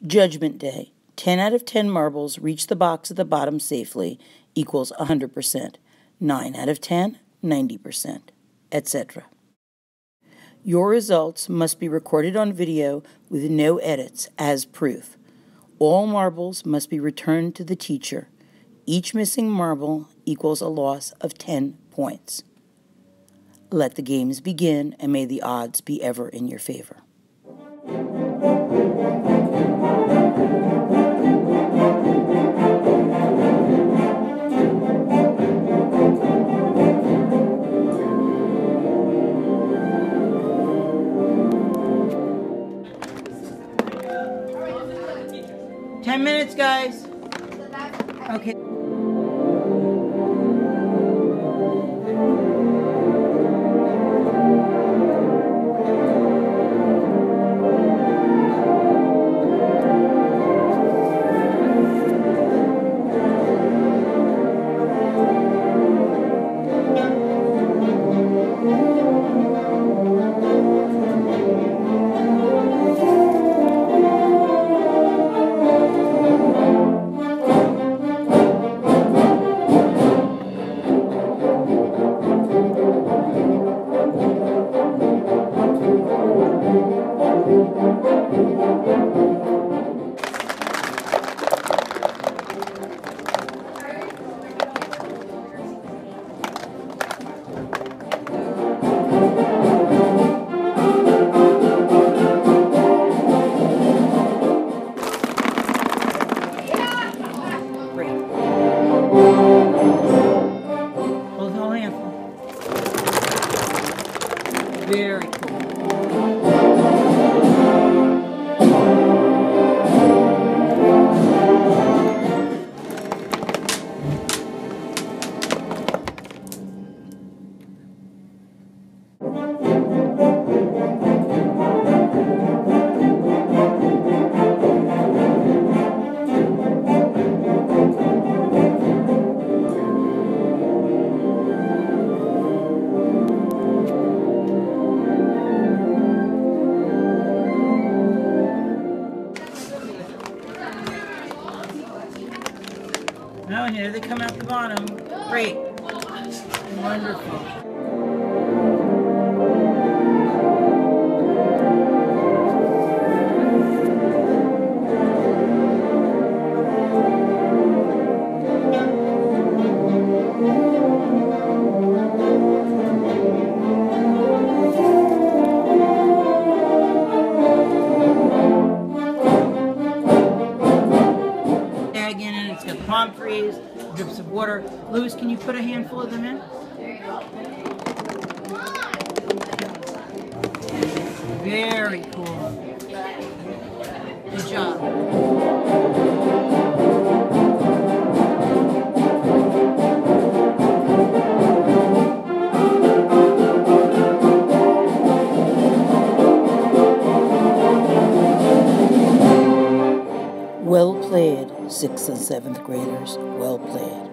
Judgment Day. 10 out of 10 marbles reach the box at the bottom safely equals 100%. 9 out of 10, 90%, etc. Your results must be recorded on video with no edits as proof. All marbles must be returned to the teacher. Each missing marble equals a loss of 10 points. Let the games begin, and may the odds be ever in your favor. Ten minutes, guys. Okay. Very cool. Oh, and here they come out the bottom. Great. Wonderful. It's got palm trees, drips of water. Louis, can you put a handful of them in? Very cool. Good job. Well played, 6th and 7th graders. Well played.